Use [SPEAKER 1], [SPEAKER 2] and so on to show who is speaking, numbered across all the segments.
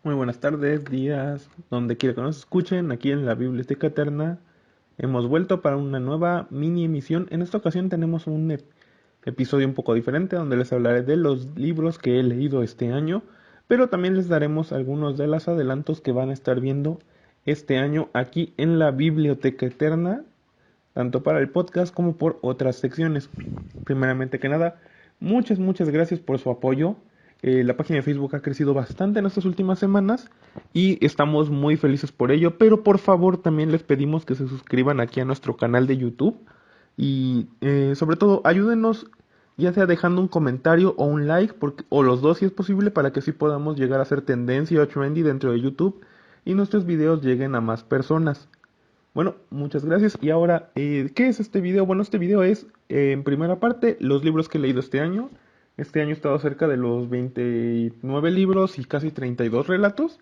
[SPEAKER 1] Muy buenas tardes, días, donde quiera que nos escuchen, aquí en la Biblioteca Eterna. Hemos vuelto para una nueva mini emisión. En esta ocasión tenemos un episodio un poco diferente donde les hablaré de los libros que he leído este año, pero también les daremos algunos de los adelantos que van a estar viendo este año aquí en la Biblioteca Eterna, tanto para el podcast como por otras secciones. Primeramente que nada, muchas gracias por su apoyo. La página de Facebook ha crecido bastante en estas últimas semanas y estamos muy felices por ello, pero por favor también les pedimos que se suscriban aquí a nuestro canal de YouTube y sobre todo ayúdenos ya sea dejando un comentario o un like, o los dos si es posible, para que así podamos llegar a ser tendencia o trendy dentro de YouTube y nuestros videos lleguen a más personas. Bueno, muchas gracias. Y ahora, ¿qué es este video? Bueno, este video es, en primera parte, los libros que he leído este año. Este año he estado cerca de los 29 libros y casi 32 relatos.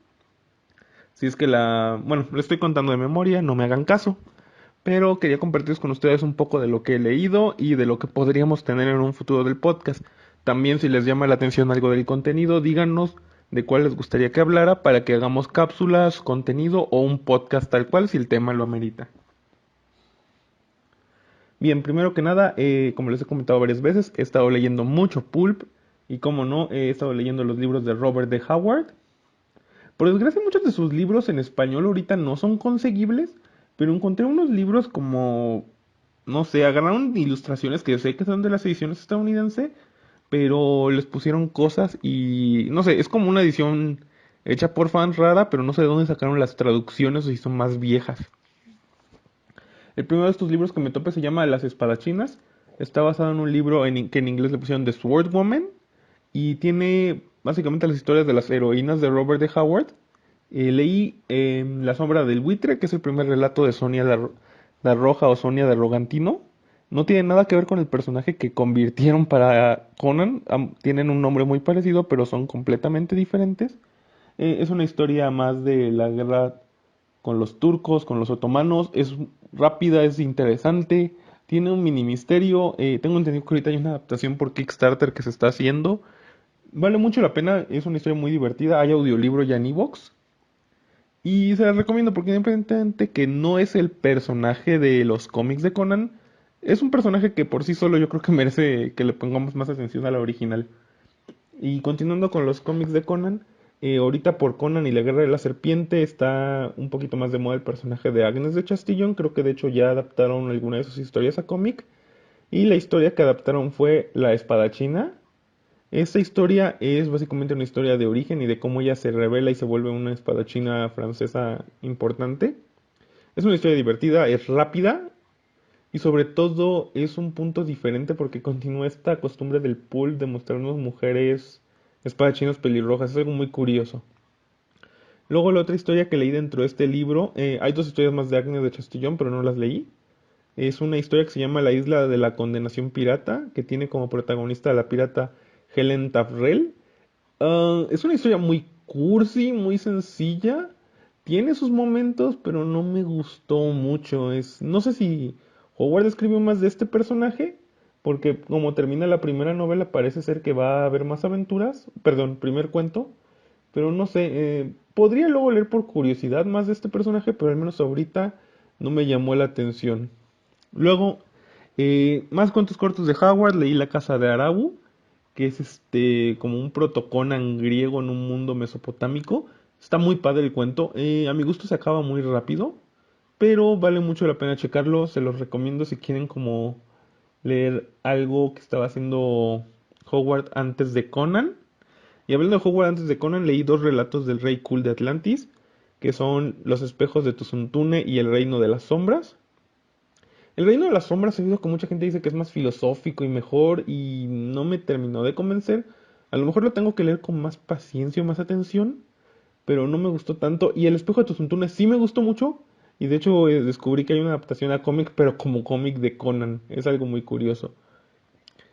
[SPEAKER 1] Si es que bueno, lo estoy contando de memoria, no me hagan caso. Pero quería compartir con ustedes un poco de lo que he leído y de lo que podríamos tener en un futuro del podcast. También si les llama la atención algo del contenido, díganos de cuál les gustaría que hablara para que hagamos cápsulas, contenido o un podcast tal cual si el tema lo amerita. Bien, primero que nada, como les he comentado varias veces, he estado leyendo mucho pulp y como no, he estado leyendo los libros de Robert D. Howard. Por desgracia, muchos de sus libros en español ahorita no son conseguibles, pero encontré unos libros como, no sé, agarraron ilustraciones que sé que son de las ediciones estadounidenses, pero les pusieron cosas y, no sé, es como una edición hecha por fans rara, pero no sé de dónde sacaron las traducciones o si son más viejas. El primero de estos libros que me topé se llama Las Espadachinas. Está basado en un libro que en inglés le pusieron The Sword Woman. Y tiene básicamente las historias de las heroínas de Robert D. Howard. Leí La Sombra del Buitre, que es el primer relato de Sonia la Roja o Sonia de Rogantino. No tiene nada que ver con el personaje que convirtieron para Conan. Tienen un nombre muy parecido, pero son completamente diferentes. Es una historia más de la guerra con los turcos, con los otomanos. Es rápida, es interesante, tiene un mini misterio. Tengo entendido que ahorita hay una adaptación por Kickstarter que se está haciendo. Vale mucho la pena, es una historia muy divertida. Hay audiolibro ya en iVoox. Y se las recomiendo porque independientemente que no es el personaje de los cómics de Conan, es un personaje que por sí solo yo creo que merece que le pongamos más atención a la original. Y continuando con los cómics de Conan, ahorita por Conan y la Guerra de la Serpiente está un poquito más de moda el personaje de Agnes de Chastillon. Creo que de hecho ya adaptaron alguna de sus historias a cómic. Y la historia que adaptaron fue La Espadachina. Esta historia es básicamente una historia de origen y de cómo ella se revela y se vuelve una espadachina francesa importante. Es una historia divertida, es rápida y sobre todo es un punto diferente porque continúa esta costumbre del pool de mostrarnos mujeres espadachinas pelirrojas. Es algo muy curioso. Luego la otra historia que leí dentro de este libro, hay dos historias más de Agnes de Chastillon, pero no las leí. Es una historia que se llama La Isla de la Condenación Pirata, que tiene como protagonista a la pirata Helen Tafrell. Es una historia muy cursi, muy sencilla. Tiene sus momentos, pero no me gustó mucho. No sé si Howard escribió más de este personaje, porque como termina la primera novela, parece ser que va a haber más aventuras. Perdón, primer cuento. Pero no sé, podría luego leer por curiosidad más de este personaje, pero al menos ahorita no me llamó la atención. Luego, más cuentos cortos de Howard, leí La Casa de Arabu, que es como un protoconan griego en un mundo mesopotámico. Está muy padre el cuento. A mi gusto se acaba muy rápido, pero vale mucho la pena checarlo. Se los recomiendo si quieren como leer algo que estaba haciendo Howard antes de Conan. Y hablando de Howard antes de Conan, leí dos relatos del Rey Cool de Atlantis, que son Los espejos de Tusuntune y El Reino de las Sombras. El Reino de las Sombras he oído que mucha gente dice que es más filosófico y mejor y no me terminó de convencer. A lo mejor lo tengo que leer con más paciencia o más atención, pero no me gustó tanto. Y El espejo de Tusuntune sí me gustó mucho. Y de hecho descubrí que hay una adaptación a cómic, pero como cómic de Conan. Es algo muy curioso.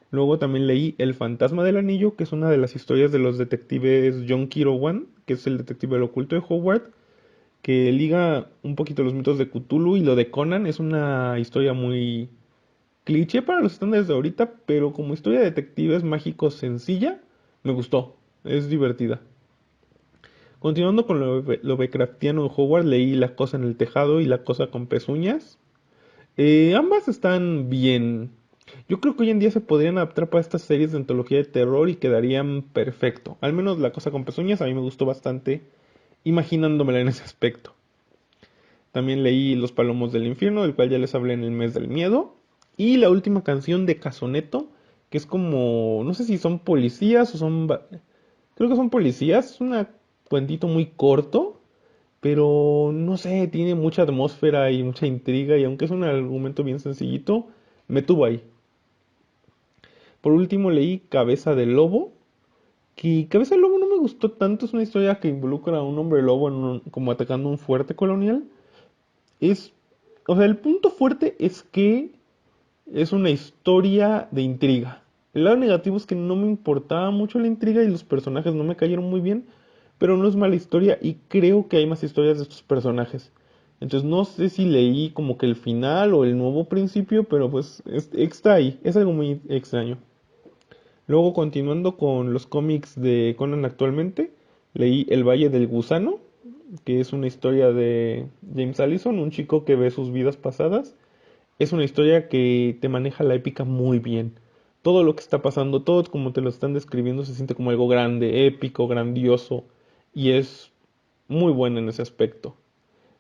[SPEAKER 1] Luego también leí El fantasma del anillo, que es una de las historias de los detectives John Kiro que es el detective del oculto de Howard, que liga un poquito los mitos de Cthulhu y lo de Conan. Es una historia muy cliché para los estándares de ahorita, pero como historia de detectives mágicos sencilla, me gustó. Es divertida. Continuando con lo Lovecraftiano de Howard, leí La cosa en el tejado y La cosa con pezuñas. Ambas están bien. Yo creo que hoy en día se podrían adaptar para estas series de antología de terror y quedarían perfecto. Al menos La cosa con pezuñas a mí me gustó bastante, imaginándomela en ese aspecto. También leí Los palomos del infierno, del cual ya les hablé en el mes del miedo. Y la última canción de Casoneto, que es como, no sé si son policías o son... Creo que son policías, es un cuentito muy corto, pero no sé, tiene mucha atmósfera y mucha intriga y aunque es un argumento bien sencillito, me tuvo ahí. Por último leí Cabeza de Lobo, que Cabeza de Lobo no me gustó tanto, es una historia que involucra a un hombre lobo como atacando un fuerte colonial. Es, o sea, el punto fuerte es que es una historia de intriga. El lado negativo es que no me importaba mucho la intriga y los personajes no me cayeron muy bien, pero no es mala historia y creo que hay más historias de estos personajes. Entonces no sé si leí como que el final o el nuevo principio, pero pues está ahí, es algo muy extraño. Luego continuando con los cómics de Conan actualmente, leí El Valle del Gusano, que es una historia de James Allison, un chico que ve sus vidas pasadas. Es una historia que te maneja la épica muy bien. Todo lo que está pasando, todo como te lo están describiendo, se siente como algo grande, épico, grandioso, y es muy bueno en ese aspecto.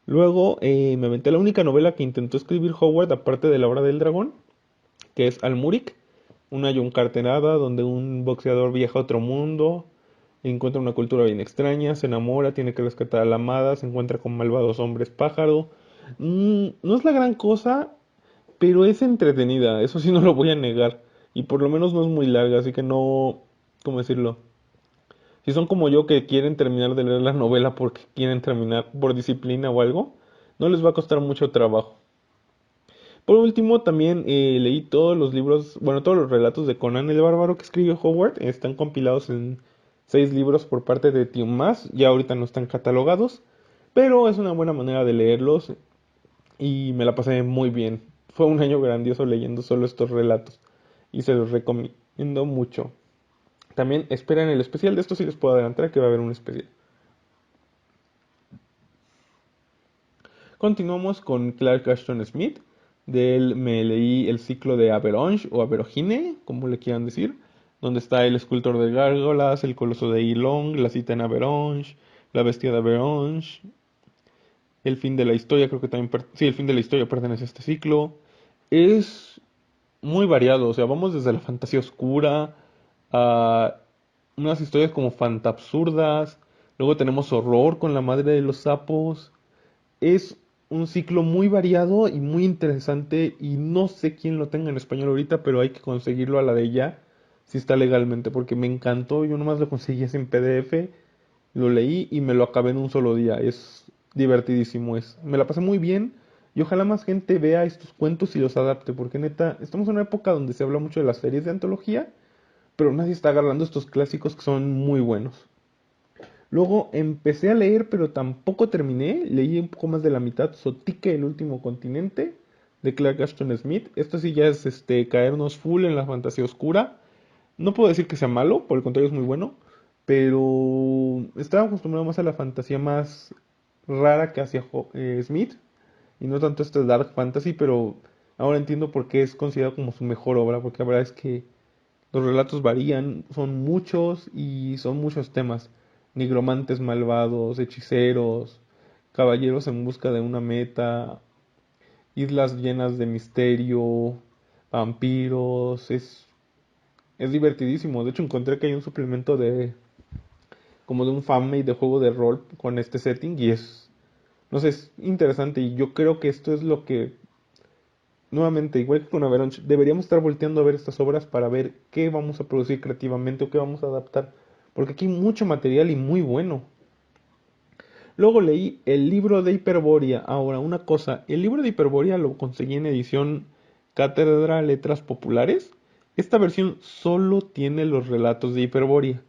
[SPEAKER 1] Luego me aventé la única novela que intentó escribir Howard, aparte de La Hora del Dragón, que es Almuric, una yuncarterada donde un boxeador viaja a otro mundo, encuentra una cultura bien extraña, se enamora, tiene que rescatar a la amada, se encuentra con malvados hombres pájaro. No es la gran cosa, pero es entretenida, eso sí no lo voy a negar. Y por lo menos no es muy larga, así que no, ¿cómo decirlo? Si son como yo que quieren terminar de leer la novela porque quieren terminar por disciplina o algo, no les va a costar mucho trabajo. Por último, también leí todos los libros, bueno, todos los relatos de Conan el Bárbaro que escribió Howard. Están compilados en 6 libros por parte de Más. Ya ahorita no están catalogados, pero es una buena manera de leerlos y me la pasé muy bien. Fue un año grandioso leyendo solo estos relatos y se los recomiendo mucho. También esperen el especial, de esto sí les puedo adelantar que va a haber un especial. Continuamos con Clark Ashton Smith. De él me leí el ciclo de Averonge o Averogine, como le quieran decir, donde está el escultor de gárgolas, el coloso de Ilong, la cita en Averonge, la bestia de Averonge, el fin de la historia, creo que también, sí, el fin de la historia pertenece a este ciclo. Es muy variado, o sea, vamos desde la fantasía oscura a unas historias como fantabsurdas, luego tenemos horror con la madre de los sapos. Es un ciclo muy variado y muy interesante y no sé quién lo tenga en español ahorita, pero hay que conseguirlo a la de ya, si está legalmente, porque me encantó, yo nomás lo conseguí así en PDF, lo leí y me lo acabé en un solo día, es divertidísimo, me la pasé muy bien y ojalá más gente vea estos cuentos y los adapte, porque neta, estamos en una época donde se habla mucho de las series de antología, pero nadie está agarrando estos clásicos que son muy buenos. Luego empecé a leer, pero tampoco terminé. Leí un poco más de la mitad. Sotique, el último continente, de Clark Ashton Smith. Esto sí ya es caernos full en la fantasía oscura. No puedo decir que sea malo, por el contrario es muy bueno. Pero estaba acostumbrado más a la fantasía más rara que hacía Smith. Y no tanto este Dark Fantasy, pero ahora entiendo por qué es considerado como su mejor obra. Porque la verdad es que los relatos varían, son muchos y son muchos temas. Nigromantes malvados, hechiceros, caballeros en busca de una meta, islas llenas de misterio, vampiros. Es divertidísimo. De hecho, encontré que hay un suplemento de como de un fanmade de juego de rol con este setting y no sé, es interesante y yo creo que esto es lo que nuevamente, igual que con Avalanche, deberíamos estar volteando a ver estas obras para ver qué vamos a producir creativamente o qué vamos a adaptar. Porque aquí hay mucho material y muy bueno. Luego leí el libro de Hiperborea. Ahora, una cosa, el libro de Hiperborea lo conseguí en edición Cátedra Letras Populares. Esta versión solo tiene los relatos de Hiperborea.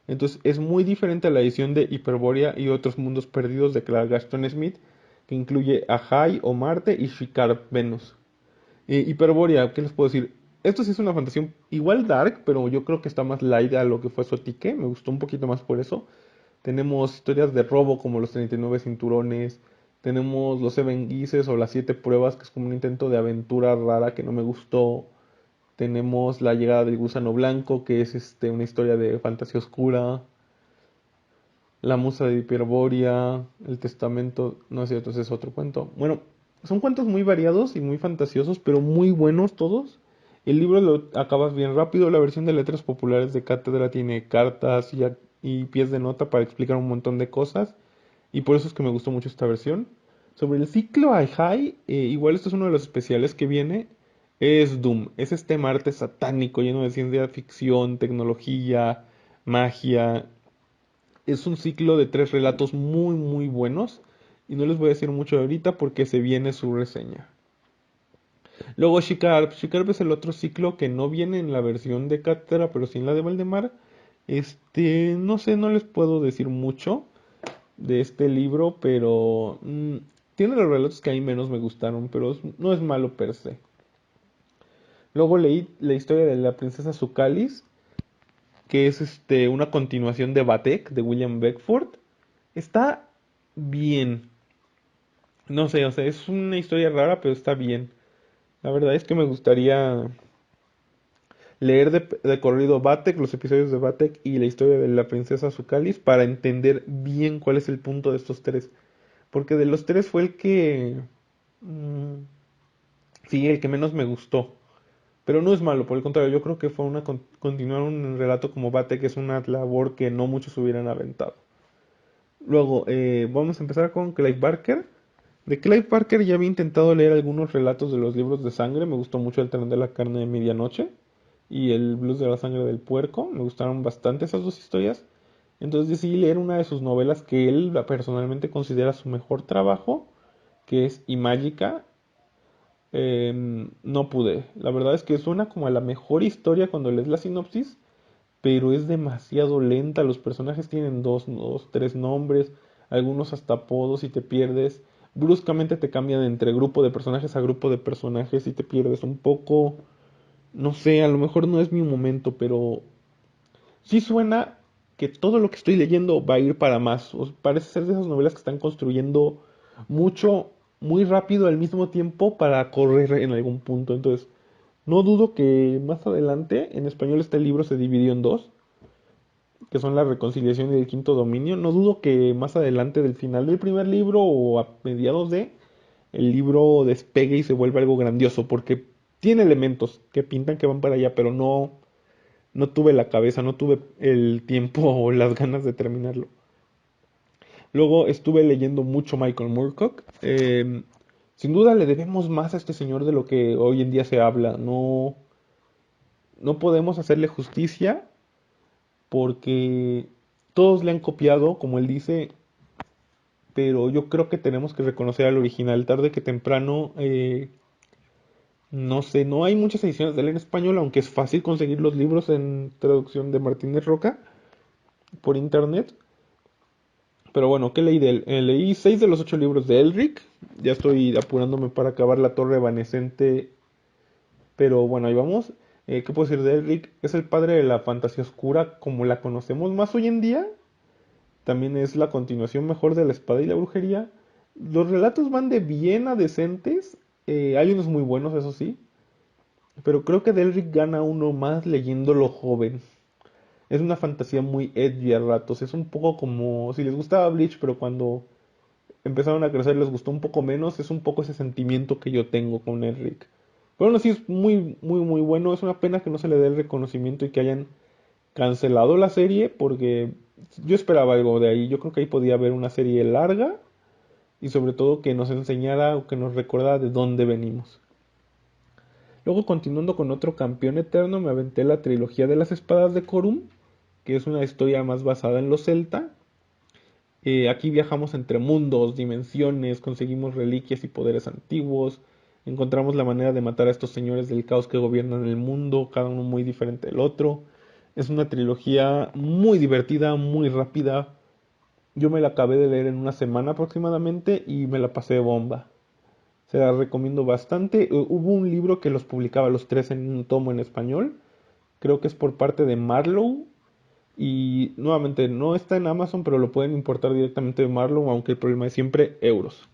[SPEAKER 1] Entonces es muy diferente a la edición de Hiperborea y otros mundos perdidos de Clark Ashton Smith, que incluye a Jai o Marte y Shikar Venus. Hiperborea, ¿qué les puedo decir? Esto sí es una fantasía igual dark, pero yo creo que está más light a lo que fue Sotique. Me gustó un poquito más por eso. Tenemos historias de robo como los 39 cinturones. Tenemos los Seven Guises o las Siete Pruebas, que es como un intento de aventura rara que no me gustó. Tenemos la llegada del gusano blanco, que es una historia de fantasía oscura. La musa de Hiperborea, el testamento, no es cierto, ese es otro cuento. Bueno, son cuentos muy variados y muy fantasiosos, pero muy buenos todos. El libro lo acabas bien rápido. La versión de letras populares de Cátedra tiene cartas y pies de nota para explicar un montón de cosas. Y por eso es que me gustó mucho esta versión. Sobre el ciclo High, igual esto es uno de los especiales que viene. Es Doom. Es este Marte satánico lleno de ciencia ficción, tecnología, magia. Es un ciclo de 3 relatos muy muy buenos. Y no les voy a decir mucho ahorita porque se viene su reseña. Luego Shikarp. Shikarp es el otro ciclo que no viene en la versión de Cátedra, pero sí en la de Valdemar. No sé, no les puedo decir mucho de este libro, pero tiene los relatos que a mí menos me gustaron, pero no es malo per se. Luego leí la historia de la princesa Zucalis, que es una continuación de Batek, de William Beckford. Está bien. No sé, o sea, es una historia rara, pero está bien. La verdad es que me gustaría leer de corrido Batek, los episodios de Batek y la historia de la princesa Zucalis para entender bien cuál es el punto de estos tres. Porque de los tres fue el que... mm, sí, el que menos me gustó. Pero no es malo, por el contrario, yo creo que fue continuar un relato como Batek, que es una labor que no muchos hubieran aventado. Luego, vamos a empezar con Clive Barker. De Clive Barker ya había intentado leer algunos relatos de los libros de sangre. Me gustó mucho El tren de la carne de medianoche y El blues de la sangre del puerco. Me gustaron bastante esas dos historias. Entonces decidí leer una de sus novelas que él personalmente considera su mejor trabajo, que es Imágica. No pude. La verdad es que suena como a la mejor historia cuando lees la sinopsis, pero es demasiado lenta. Los personajes tienen dos, tres nombres, algunos hasta apodos y te pierdes. Bruscamente te cambian entre grupo de personajes a grupo de personajes y te pierdes un poco. No sé, a lo mejor no es mi momento, pero sí suena que todo lo que estoy leyendo va a ir para más. Parece ser de esas novelas que están construyendo mucho, muy rápido al mismo tiempo para correr en algún punto. Entonces, no dudo que más adelante, en español este libro se dividió en dos, que son la reconciliación y el quinto dominio. No dudo que más adelante del final del primer libro o a mediados el libro despegue y se vuelva algo grandioso, porque tiene elementos que pintan que van para allá, pero no tuve la cabeza, no tuve el tiempo o las ganas de terminarlo. Luego estuve leyendo mucho Michael Moorcock. Sin duda le debemos más a este señor de lo que hoy en día se habla. No podemos hacerle justicia porque todos le han copiado, como él dice, pero yo creo que tenemos que reconocer al original tarde que temprano. No sé, no hay muchas ediciones de él en español, aunque es fácil conseguir los libros en traducción de Martínez Roca por internet. Pero bueno, ¿qué leí de él? Leí 6 de los 8 libros de Elric. Ya estoy apurándome para acabar La Torre Evanescente. Pero bueno, ahí vamos. ¿Qué puedo decir de Elric? Es el padre de la fantasía oscura como la conocemos más hoy en día. También es la continuación mejor de La Espada y la Brujería. Los relatos van de bien a decentes. Hay unos muy buenos, eso sí. Pero creo que Delric gana uno más leyéndolo joven. Es una fantasía muy edgy a ratos. Es un poco como si les gustaba Bleach, pero cuando empezaron a crecer les gustó un poco menos. Es un poco ese sentimiento que yo tengo con Elric. Pero aún así es muy, muy, muy bueno. Es una pena que no se le dé el reconocimiento y que hayan cancelado la serie porque yo esperaba algo de ahí. Yo creo que ahí podía haber una serie larga y sobre todo que nos enseñara o que nos recordara de dónde venimos. Luego, continuando con otro campeón eterno, me aventé la trilogía de las espadas de Corum, que es una historia más basada en los celta. Aquí viajamos entre mundos, dimensiones, conseguimos reliquias y poderes antiguos, encontramos la manera de matar a estos señores del caos que gobiernan el mundo, cada uno muy diferente del otro. Es una trilogía muy divertida, muy rápida. Yo me la acabé de leer en una semana aproximadamente y me la pasé de bomba. Se la recomiendo bastante. Hubo un libro que los publicaba los tres en un tomo en español. Creo que es por parte de Marlowe. Y nuevamente no está en Amazon, pero lo pueden importar directamente de Marlon, aunque el problema es siempre euros.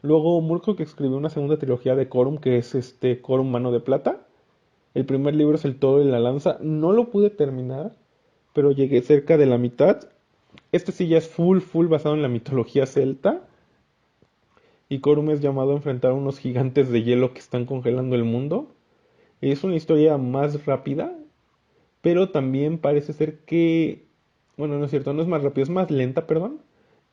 [SPEAKER 1] Luego Moorcock escribió una segunda trilogía de Corum, que es Corum Mano de Plata. El primer libro es El Toro y la Lanza. No lo pude terminar, pero llegué cerca de la mitad. Este sí ya es full basado en la mitología celta. Y Corum es llamado a enfrentar a unos gigantes de hielo que están congelando el mundo. Es una historia más rápida, pero también parece ser que, bueno, no es cierto, no es más rápida, es más lenta, perdón,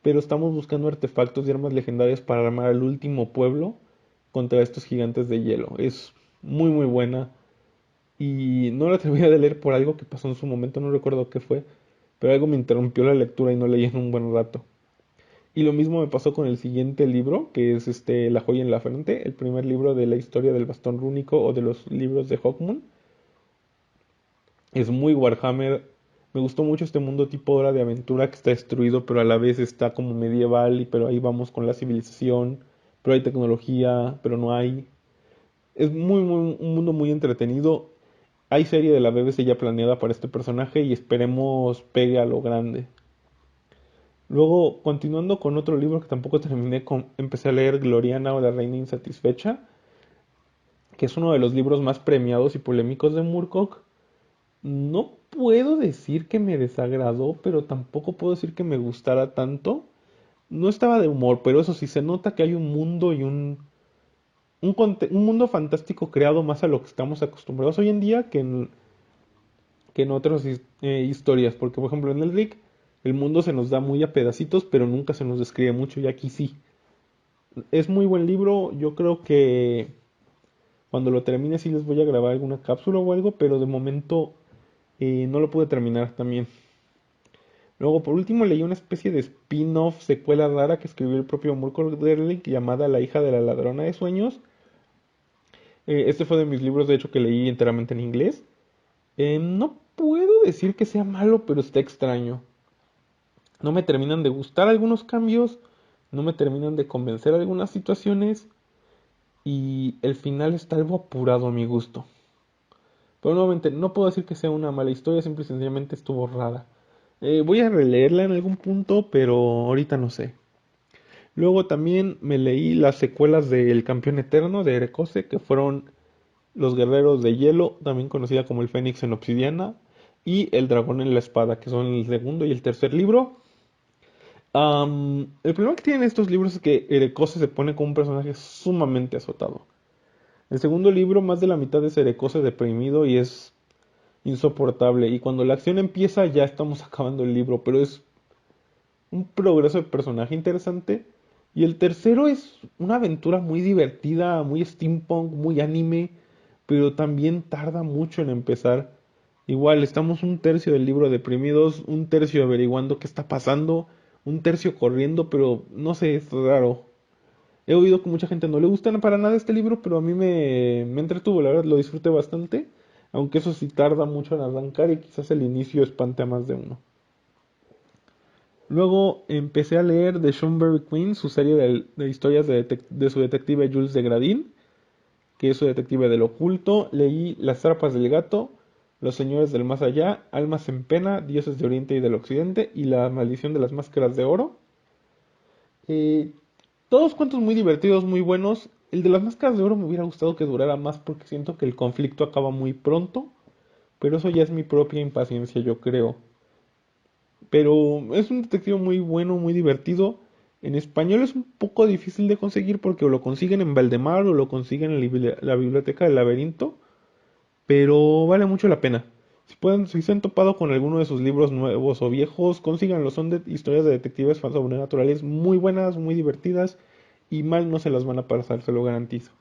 [SPEAKER 1] pero estamos buscando artefactos y armas legendarias para armar al último pueblo contra estos gigantes de hielo. Es muy buena y no la terminé de leer por algo que pasó en su momento, no recuerdo qué fue, pero algo me interrumpió la lectura y no leí en un buen rato. Y lo mismo me pasó con el siguiente libro, que es La joya en la frente, el primer libro de la historia del bastón rúnico o de los libros de Hawkmoon. Es muy Warhammer. Me gustó mucho este mundo tipo hora de aventura que está destruido, pero a la vez está como medieval, y pero ahí vamos con la civilización, pero hay tecnología, pero no hay. Es un mundo muy entretenido. Hay serie de la BBC ya planeada para este personaje y esperemos pegue a lo grande. Luego, continuando con otro libro que tampoco terminé, empecé a leer Gloriana o la Reina Insatisfecha, que es uno de los libros más premiados y polémicos de Moorcock. No puedo decir que me desagradó, pero tampoco puedo decir que me gustara tanto. No estaba de humor, pero eso sí, se nota que hay un mundo y un mundo fantástico creado más a lo que estamos acostumbrados hoy en día que en otras historias. Porque, por ejemplo, en el Rick, el mundo se nos da muy a pedacitos, pero nunca se nos describe mucho, y aquí sí. Es muy buen libro, yo creo que cuando lo termine sí les voy a grabar alguna cápsula o algo, pero de momento no lo pude terminar también. Luego, por último, leí una especie de spin-off, secuela rara que escribió el propio Murko Derlick llamada La hija de la ladrona de sueños. Este fue de mis libros, de hecho, que leí enteramente en inglés. No puedo decir que sea malo, pero está extraño. No me terminan de gustar algunos cambios, no me terminan de convencer algunas situaciones, y el final está algo apurado a mi gusto. Pero nuevamente, no puedo decir que sea una mala historia, simple y sencillamente estuvo rara. Voy a releerla en algún punto, pero ahorita no sé. Luego también me leí las secuelas de El Campeón Eterno de Erekose, que fueron Los Guerreros de Hielo, también conocida como El Fénix en Obsidiana, y El Dragón en la Espada, que son el segundo y el tercer libro. El problema que tienen estos libros es que Erekose se pone como un personaje sumamente azotado. El segundo libro, más de la mitad es Erekose deprimido y es insoportable. Y cuando la acción empieza, ya estamos acabando el libro, pero es un progreso de personaje interesante. Y el tercero es una aventura muy divertida, muy steampunk, muy anime, pero también tarda mucho en empezar. Igual, estamos un tercio del libro deprimidos, un tercio averiguando qué está pasando, un tercio corriendo, pero no sé, es raro. He oído que mucha gente no le gusta para nada este libro, pero a mí me entretuvo, la verdad, lo disfruté bastante. Aunque eso sí tarda mucho en arrancar y quizás el inicio espante a más de uno. Luego empecé a leer The Schonberry Queen, su serie de historias de su detective Jules de Gradin, que es su detective del oculto. Leí Las Zarpas del Gato, Los Señores del Más Allá, Almas en Pena, Dioses de Oriente y del Occidente y La Maldición de las Máscaras de Oro. Eh, Todos cuentos muy divertidos, muy buenos. El de las Máscaras de Oro me hubiera gustado que durara más porque siento que el conflicto acaba muy pronto, pero eso ya es mi propia impaciencia, yo creo. Pero es un detective muy bueno, muy divertido. En español es un poco difícil de conseguir porque o lo consiguen en Valdemar o lo consiguen en la biblioteca del laberinto, pero vale mucho la pena. Si se han topado con alguno de sus libros nuevos o viejos, consíganlo. Son de historias de detectives sobrenaturales muy buenas, muy divertidas, y mal no se las van a pasar, se lo garantizo.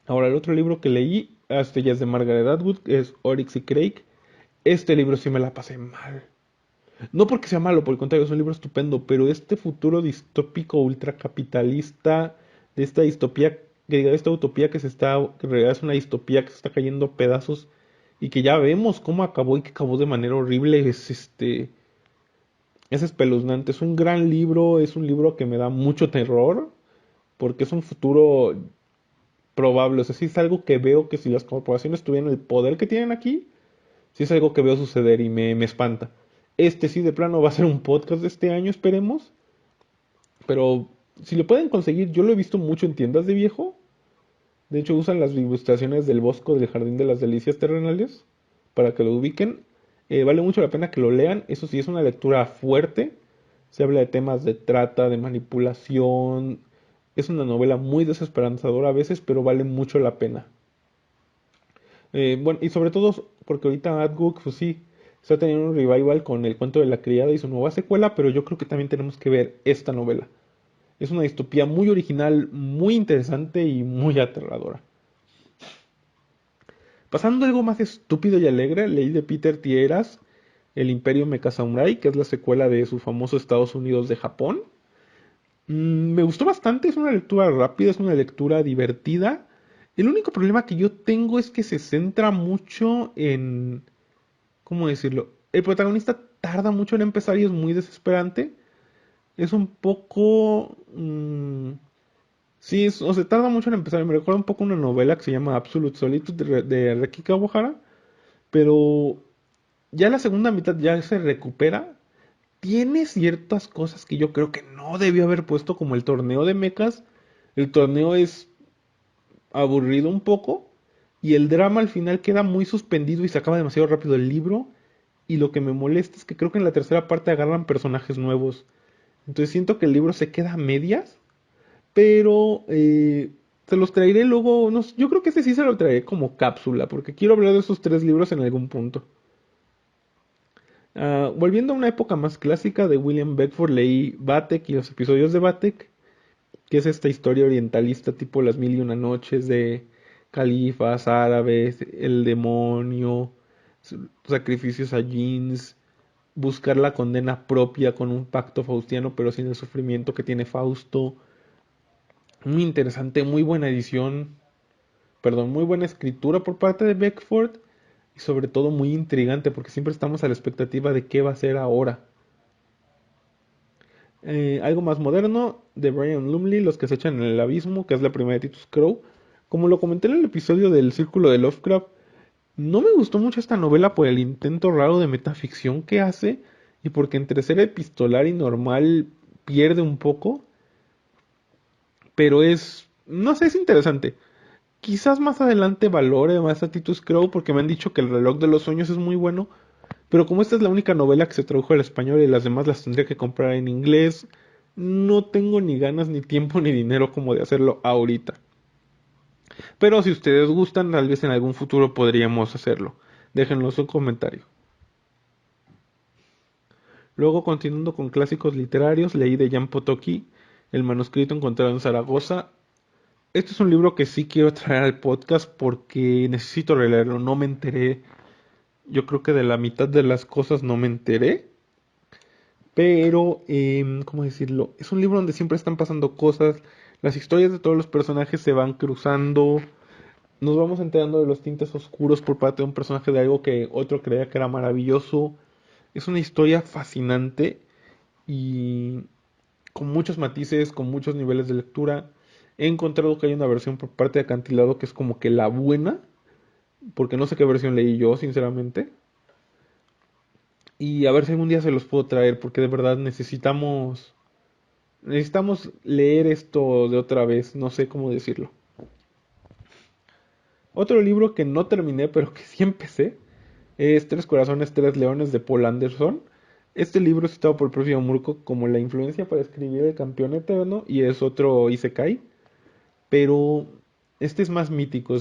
[SPEAKER 1] Ahora, el otro libro que leí, este ya es de Margaret Atwood, es Oryx y Crake. Este libro sí me la pasé mal. No porque sea malo, por el contrario, es un libro estupendo, pero este futuro distópico ultracapitalista, de esta distopía, de esta utopía que en realidad es una distopía que se está cayendo a pedazos y que ya vemos cómo acabó y que acabó de manera horrible, es espeluznante. Es un gran libro, es un libro que me da mucho terror, porque es un futuro probable. O sea, sí es algo que veo que si las corporaciones tuvieran el poder que tienen aquí, sí es algo que veo suceder y me espanta. Este sí de plano va a ser un podcast de este año, esperemos. Pero si lo pueden conseguir, yo lo he visto mucho en tiendas de viejo. De hecho, usan las ilustraciones del Bosco del Jardín de las Delicias Terrenales para que lo ubiquen. Vale mucho la pena que lo lean. Eso sí, es una lectura fuerte. Se habla de temas de trata, de manipulación. Es una novela muy desesperanzadora a veces, pero vale mucho la pena. Bueno, y sobre todo porque ahorita AdGook, pues sí, está teniendo un revival con El cuento de la criada y su nueva secuela, pero yo creo que también tenemos que ver esta novela. Es una distopía muy original, muy interesante y muy aterradora. Pasando a algo más estúpido y alegre, leí de Peter Tierras El Imperio Mecha Samurai, que es la secuela de su famoso Estados Unidos de Japón. Me gustó bastante, es una lectura rápida, es una lectura divertida. El único problema que yo tengo es que se centra mucho en... ¿Cómo decirlo? El protagonista tarda mucho en empezar y es muy desesperante. Es un poco... sí, o sea, tarda mucho en empezar. Me recuerda un poco una novela que se llama Absolute Solitude de Reki Kawahara. Pero ya la segunda mitad ya se recupera. Tiene ciertas cosas que yo creo que no debió haber puesto, como el torneo de mechas. El torneo es aburrido un poco. Y el drama al final queda muy suspendido y se acaba demasiado rápido el libro. Y lo que me molesta es que creo que en la tercera parte agarran personajes nuevos. Entonces siento que el libro se queda a medias. Pero se los traeré luego. No, yo creo que ese sí se lo traeré como cápsula. Porque quiero hablar de esos tres libros en algún punto. Volviendo a una época más clásica de William Beckford, leí Batek y los episodios de Batek, que es esta historia orientalista tipo Las Mil y Una Noches de califas árabes, el demonio, sacrificios a jinns, buscar la condena propia con un pacto faustiano pero sin el sufrimiento que tiene Fausto. Muy interesante, muy buena edición, perdón, muy buena escritura por parte de Beckford y sobre todo muy intrigante porque siempre estamos a la expectativa de qué va a ser ahora. Algo más moderno de Brian Lumley, Los que se echan en el abismo, que es la primera de Titus Crow. Como lo comenté en el episodio del Círculo de Lovecraft, no me gustó mucho esta novela por el intento raro de metaficción que hace y porque entre ser epistolar y normal pierde un poco, pero es, no sé, es interesante. Quizás más adelante valore más a Titus Crow porque me han dicho que el reloj de los sueños es muy bueno, pero como esta es la única novela que se tradujo al español y las demás las tendría que comprar en inglés, no tengo ni ganas, ni tiempo, ni dinero como de hacerlo ahorita. Pero si ustedes gustan, tal vez en algún futuro podríamos hacerlo. Déjenlo en su comentario. Luego, continuando con clásicos literarios, leí de Jan Potocki El manuscrito encontrado en Zaragoza. Este es un libro que sí quiero traer al podcast porque necesito releerlo. No me enteré. Yo creo que de la mitad de las cosas no me enteré. Pero, ¿cómo decirlo? Es un libro donde siempre están pasando cosas, las historias de todos los personajes se van cruzando, nos vamos enterando de los tintes oscuros por parte de un personaje de algo que otro creía que era maravilloso. Es una historia fascinante y con muchos matices, con muchos niveles de lectura. He encontrado que hay una versión por parte de Acantilado que es como que la buena, porque no sé qué versión leí yo, sinceramente. Y a ver si algún día se los puedo traer, porque de verdad necesitamos leer esto de otra vez, no sé cómo decirlo. Otro libro que no terminé, pero que sí empecé, es Tres Corazones, Tres Leones de Paul Anderson. Este libro es citado por el propio Murko como la influencia para escribir El Campeón Eterno y es otro Isekai, pero este es más mítico,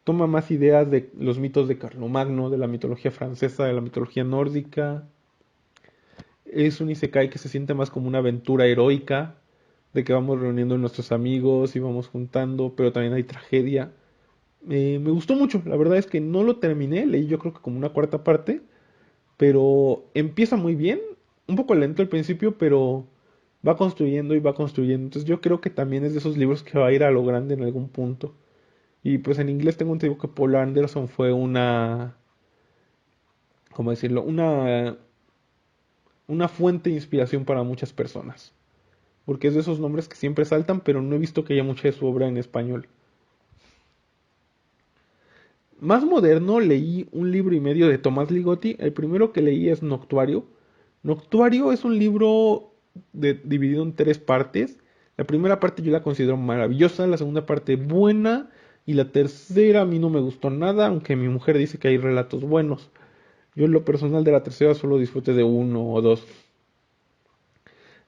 [SPEAKER 1] toma más ideas de los mitos de Carlomagno, de la mitología francesa, de la mitología nórdica. Es un Isekai que se siente más como una aventura heroica, de que vamos reuniendo a nuestros amigos y vamos juntando, pero también hay tragedia. Me gustó mucho, la verdad es que no lo terminé, leí yo creo que como una cuarta parte, pero empieza muy bien, un poco lento al principio, pero va construyendo y va construyendo. Entonces yo creo que también es de esos libros que va a ir a lo grande en algún punto. Y pues en inglés tengo entendido que Paul Anderson fue una, ¿cómo decirlo? Una fuente de inspiración para muchas personas. Porque es de esos nombres que siempre saltan, pero no he visto que haya mucha de su obra en español. Más moderno leí un libro y medio de Tomás Ligotti. El primero que leí es Noctuario. Noctuario es un libro dividido en tres partes. La primera parte yo la considero maravillosa, la segunda parte buena y la tercera a mí no me gustó nada, aunque mi mujer dice que hay relatos buenos. Yo en lo personal de la tercera solo disfruté de uno o dos.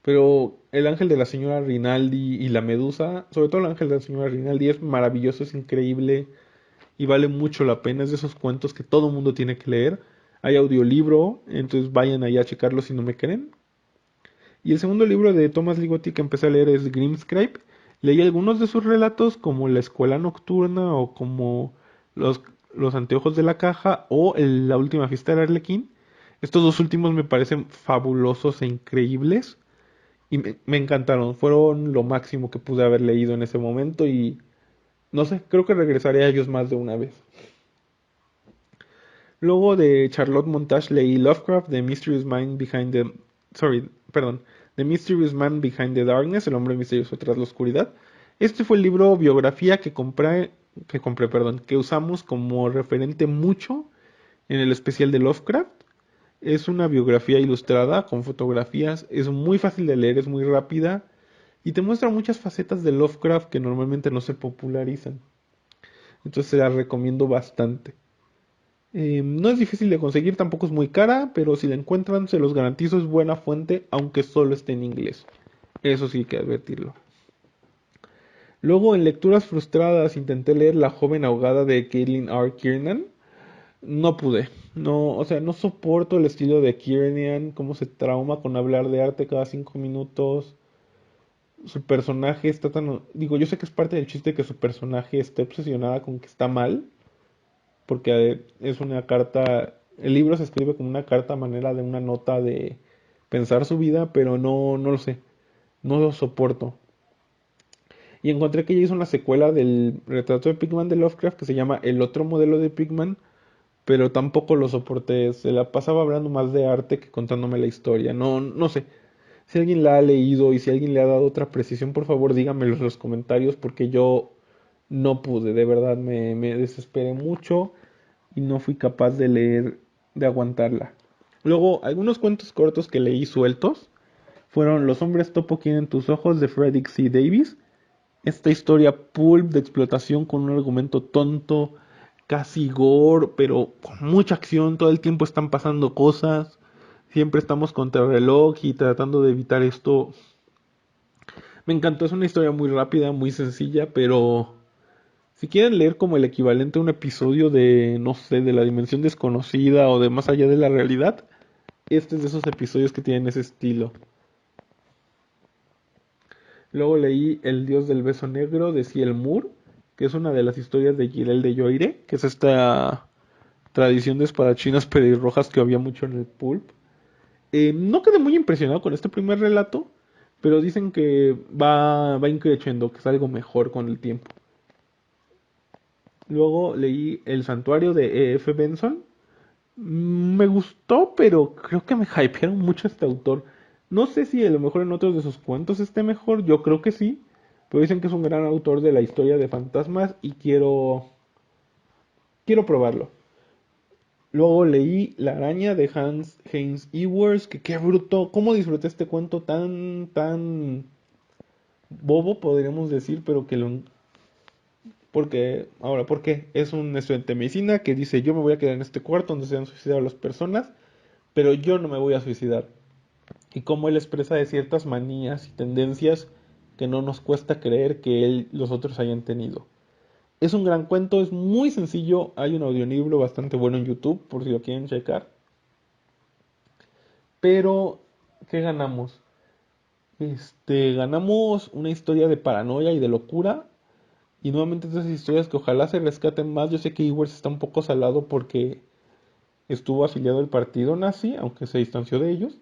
[SPEAKER 1] Pero el ángel de la señora Rinaldi y la medusa, sobre todo el ángel de la señora Rinaldi, es maravilloso, es increíble y vale mucho la pena. Es de esos cuentos que todo mundo tiene que leer. Hay audiolibro, entonces vayan allá a checarlo si no me creen. Y el segundo libro de Thomas Ligotti que empecé a leer es Grimscribe. Leí algunos de sus relatos como La Escuela Nocturna o como Los, los Anteojos de la Caja o La Última Fiesta del Arlequín. Estos dos últimos me parecen fabulosos e increíbles y me encantaron. Fueron lo máximo que pude haber leído en ese momento y no sé, creo que regresaré a ellos más de una vez. Luego de Charlotte Montage leí Lovecraft, The Mysterious Mind Behind the... Sorry, perdón. The Mysterious Man Behind the Darkness, El hombre misterioso tras la oscuridad. Este fue el libro biografía que usamos como referente mucho en el especial de Lovecraft. Es una biografía ilustrada con fotografías, es muy fácil de leer, es muy rápida y te muestra muchas facetas de Lovecraft que normalmente no se popularizan. Entonces se la recomiendo bastante. No es difícil de conseguir, tampoco es muy cara, pero si la encuentran, se los garantizo, es buena fuente, aunque solo esté en inglés. Eso sí hay que advertirlo. Luego, en lecturas frustradas, intenté leer La joven ahogada de Caitlin R. Kiernan. No pude. No, o sea, no soporto el estilo de Kiernan, cómo se trauma con hablar de arte cada 5 minutos. Su personaje está tan... Digo, yo sé que es parte del chiste que su personaje esté obsesionada con que está mal, porque es una carta, el libro se escribe como una carta a manera de una nota de pensar su vida, pero no lo sé, no lo soporto. Y encontré que ella hizo una secuela del retrato de Pigman de Lovecraft que se llama El otro modelo de Pigman, pero tampoco lo soporté, se la pasaba hablando más de arte que contándome la historia, no sé. Si alguien la ha leído y si alguien le ha dado otra precisión, por favor díganmelo en los comentarios porque yo no pude, de verdad me desesperé mucho y no fui capaz de leer, de aguantarla. Luego, algunos cuentos cortos que leí sueltos fueron Los hombres topo quieren tus ojos de Frederick C. Davis. Esta historia pulp de explotación con un argumento tonto, casi gore, pero con mucha acción, todo el tiempo están pasando cosas. Siempre estamos contra el reloj y tratando de evitar esto. Me encantó, es una historia muy rápida, muy sencilla, pero si quieren leer como el equivalente a un episodio de, no sé, de la dimensión desconocida o de más allá de la realidad, este es de esos episodios que tienen ese estilo. Luego leí El dios del beso negro de Ciel Moore, que es una de las historias de Girel de Yoire, que es esta tradición de espadachinas pelirrojas que había mucho en el pulp. No quedé muy impresionado con este primer relato, pero dicen que va increciendo, que es algo mejor con el tiempo. Luego leí El santuario de E. F. Benson. Me gustó, pero creo que me hypearon mucho este autor. No sé si a lo mejor en otros de sus cuentos esté mejor, yo creo que sí, pero dicen que es un gran autor de la historia de fantasmas y quiero probarlo. Luego leí La araña de Hans Heinz Ewers, que qué bruto, cómo disfruté este cuento tan bobo, podríamos decir, pero que lo... Porque es un estudiante de medicina que dice, yo me voy a quedar en este cuarto donde se han suicidado las personas, pero yo no me voy a suicidar. Y cómo él expresa de ciertas manías y tendencias que no nos cuesta creer que él, los otros hayan tenido. Es un gran cuento, es muy sencillo, hay un audiolibro bastante bueno en YouTube por si lo quieren checar. Pero, ¿qué ganamos? Ganamos una historia de paranoia y de locura. Y nuevamente esas historias que ojalá se rescaten más. Yo sé que Ewers está un poco salado porque estuvo afiliado al partido nazi, aunque se distanció de ellos.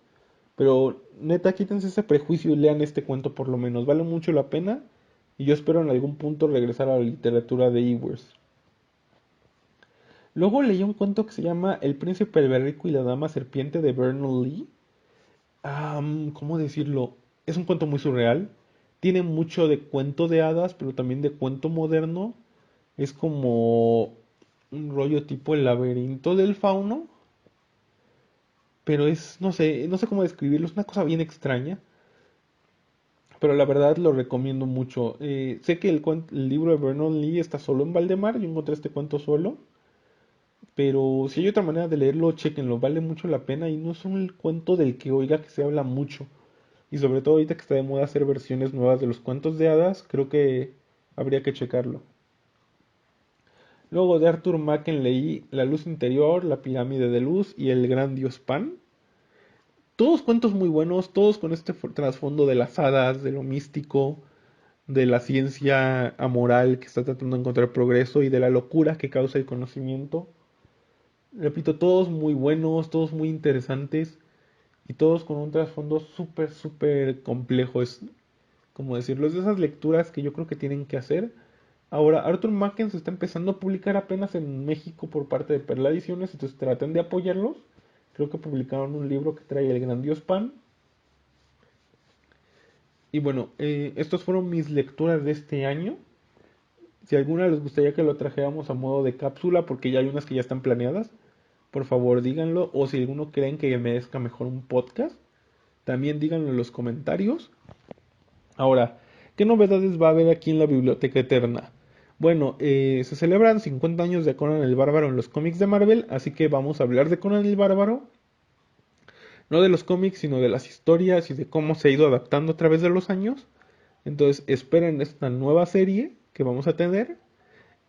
[SPEAKER 1] Pero neta, quítense ese prejuicio y lean este cuento por lo menos. Vale mucho la pena. Y yo espero en algún punto regresar a la literatura de Ewers. Luego leí un cuento que se llama El príncipe el berrico y la dama serpiente de Vernon Lee. ¿Cómo decirlo? Es un cuento muy surreal. Tiene mucho de cuento de hadas, pero también de cuento moderno. Es como un rollo tipo el laberinto del fauno, pero es, no sé cómo describirlo, es una cosa bien extraña, pero la verdad lo recomiendo mucho. Sé que el libro de Vernon Lee está solo en Valdemar, yo encontré este cuento solo, pero si hay otra manera de leerlo, chequenlo, vale mucho la pena y no es un cuento del que oiga que se habla mucho. Y sobre todo ahorita que está de moda hacer versiones nuevas de los cuentos de hadas, creo que habría que checarlo. Luego de Arthur Machen leí La luz interior, La pirámide de luz y El gran dios Pan. Todos cuentos muy buenos, todos con este trasfondo de las hadas, de lo místico, de la ciencia amoral que está tratando de encontrar progreso y de la locura que causa el conocimiento. Repito, todos muy buenos, todos muy interesantes y todos con un trasfondo súper, súper complejo. Es como decirlo, es de esas lecturas que yo creo que tienen que hacer. Ahora, Arthur Machen se está empezando a publicar apenas en México por parte de Perla Ediciones, entonces traten de apoyarlos. Creo que publicaron un libro que trae El Gran Dios Pan. Y bueno, estos fueron mis lecturas de este año. Si alguna les gustaría que lo trajéramos a modo de cápsula, porque ya hay unas que ya están planeadas, por favor díganlo. O si alguno creen que merezca mejor un podcast, también díganlo en los comentarios. Ahora, ¿qué novedades va a haber aquí en la Biblioteca Eterna? Bueno, se celebran 50 años de Conan el Bárbaro en los cómics de Marvel, así que vamos a hablar de Conan el Bárbaro, no de los cómics, sino de las historias y de cómo se ha ido adaptando a través de los años. Entonces, esperen esta nueva serie que vamos a tener.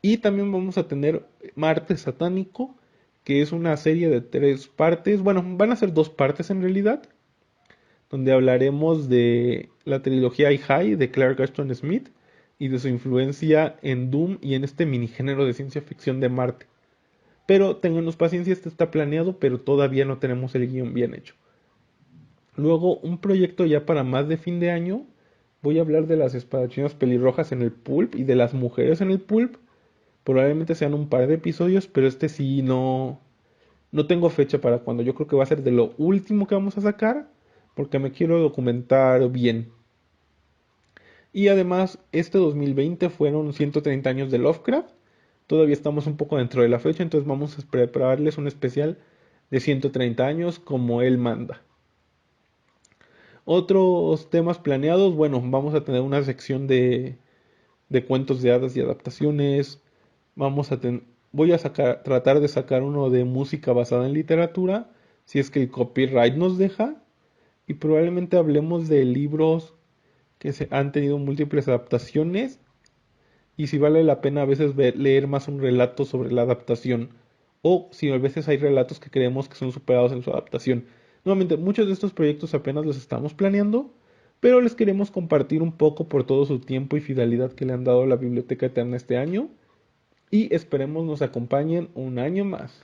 [SPEAKER 1] Y también vamos a tener Marte Satánico, que es una serie de 3 partes. Bueno, van a ser 2 partes en realidad, donde hablaremos de la trilogía High de Clark Ashton Smith y de su influencia en Doom y en este minigénero de ciencia ficción de Marte. Pero ténganos paciencia, este está planeado, pero todavía no tenemos el guión bien hecho. Luego, un proyecto ya para más de fin de año, voy a hablar de las espadachinas pelirrojas en el pulp y de las mujeres en el pulp. Probablemente sean un par de episodios, pero este sí no tengo fecha para cuando. Yo creo que va a ser de lo último que vamos a sacar, porque me quiero documentar bien. Y además, este 2020 fueron 130 años de Lovecraft. Todavía estamos un poco dentro de la fecha, entonces vamos a prepararles un especial de 130 años como él manda. Otros temas planeados, bueno, vamos a tener una sección de cuentos de hadas y adaptaciones. Vamos a voy a tratar de sacar uno de música basada en literatura, si es que el copyright nos deja. Y probablemente hablemos de libros que han tenido múltiples adaptaciones y si vale la pena a veces leer más un relato sobre la adaptación o si a veces hay relatos que creemos que son superados en su adaptación. Nuevamente, muchos de estos proyectos apenas los estamos planeando, pero les queremos compartir un poco por todo su tiempo y fidelidad que le han dado a la Biblioteca Eterna este año y esperemos nos acompañen un año más.